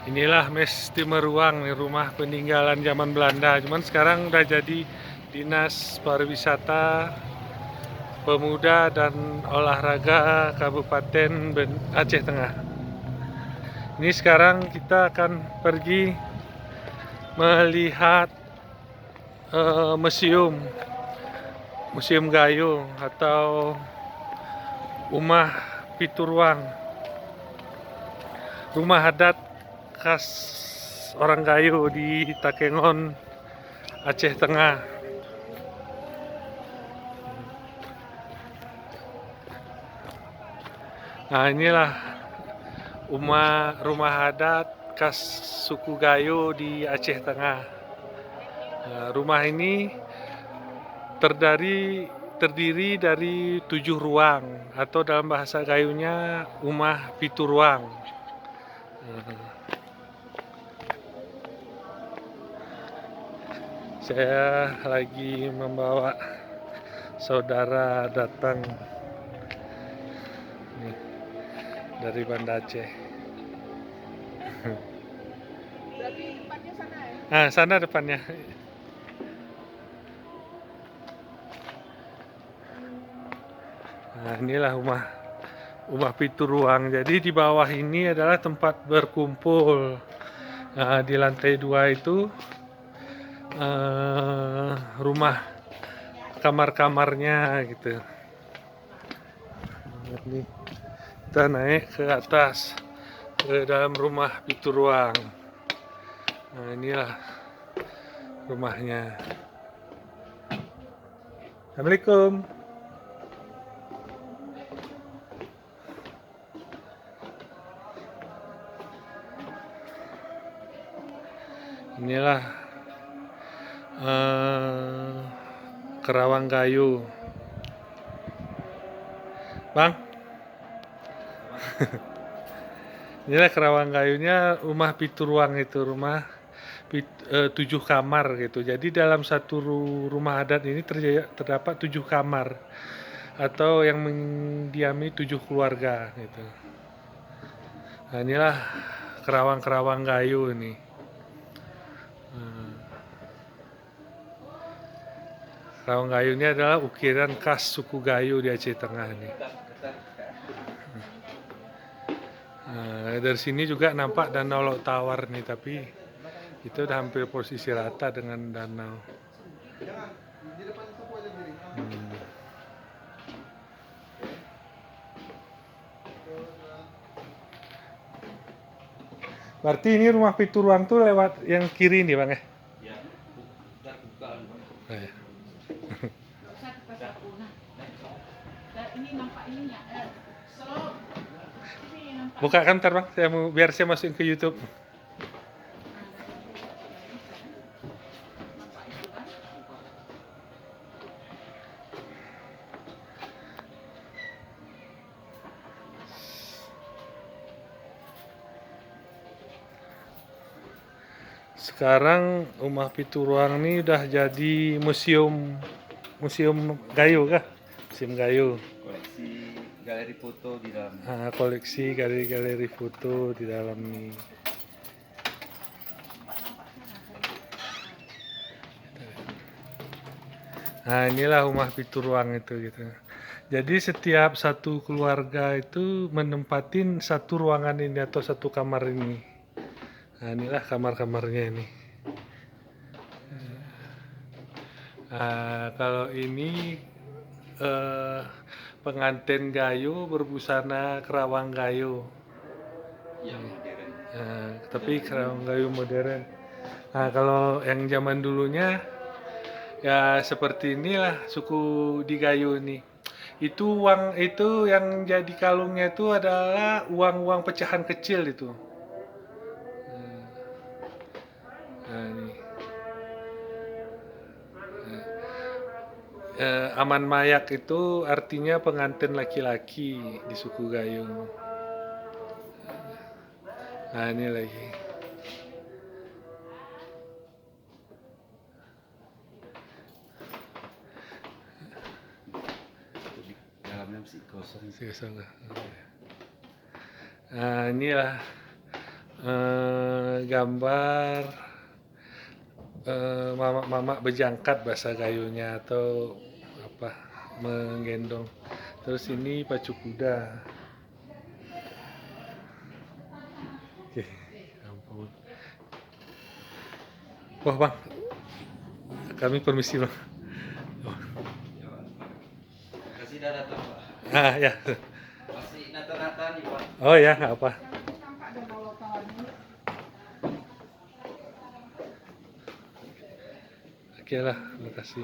Inilah Mes Timeruang, rumah peninggalan zaman Belanda. Cuman sekarang udah jadi Dinas Pariwisata, Pemuda dan Olahraga Kabupaten Aceh Tengah. Ini sekarang kita akan pergi melihat Museum Gayo atau Umah Pituruang, rumah adat khas orang Gayo di Takengon, Aceh Tengah. Nah, inilah rumah adat khas suku Gayo di Aceh Tengah. Nah, rumah ini terdiri dari 7 ruang atau dalam bahasa Gayunya Umah Pituruang. Saya lagi membawa saudara datang nih, dari Banda Aceh. Berarti tempatnya sana ya? Nah, sana depannya. Nah, inilah Umah Pituruang. Jadi di bawah ini adalah tempat berkumpul. Nah, di lantai 2 itu rumah kamar-kamarnya gitu. Ini kita naik ke atas ke dalam rumah Pituruang. Nah, inilah rumahnya. Assalamualaikum. Inilah Kerawang Gayo. Bang, inilah Kerawang Gayunya rumah Pituruang itu, rumah 7 kamar gitu. Jadi dalam satu rumah adat ini terdapat 7 kamar atau yang mendiami 7 keluarga gitu. Nah, inilah Kerawang Gayo ini. Kerawang Gayo ini adalah ukiran khas suku Gayo di Aceh Tengah ini. Nah, dari sini juga nampak Danau Laut Tawar nih, tapi itu udah hampir posisi rata dengan danau. Berarti ini rumah Pituruang tuh lewat yang kiri nih bang ya? Ya, bukan. Oh, ya. Dan ini nampak ininya. Ini nampak. Buka kan ntar bang, biar saya masukin ke YouTube. Nampak itu kan? Sekarang rumah Pituruang ini udah jadi museum Gayo kah? Museum Gayo. Koleksi galeri foto di dalam. Nah, koleksi galeri foto di dalam nih. Nah, inilah rumah Pituruang itu gitu. Jadi setiap satu keluarga itu menempatin satu ruangan ini atau satu kamar ini. Nah, inilah kamar-kamarnya ini. Nah, kalau ini pengantin Gayo berbusana Kerawang Gayo. Yang modern. Nah, tapi Kerawang Gayo modern. Nah, kalau yang zaman dulunya ya seperti inilah suku di Gayo ini. Itu uang itu yang jadi kalungnya itu adalah uang-uang pecahan kecil itu. Nah, ini. Aman Mayak itu artinya pengantin laki-laki di suku Gayo. Nah, ini lagi. Di dalamnya masih kosong. Nah, inilah gambar mama-mama berjangkat bahasa Gayunya atau apa menggendong. Terus ini pacu kuda. Oke, ampun. Wah bang, kami permisi bang. Kasih dah datang Pak. Ah ya, Masih nata-nata nih Pak. oh ya nggak apa. Nampak ada bawa kawannya. Oke lah, makasih.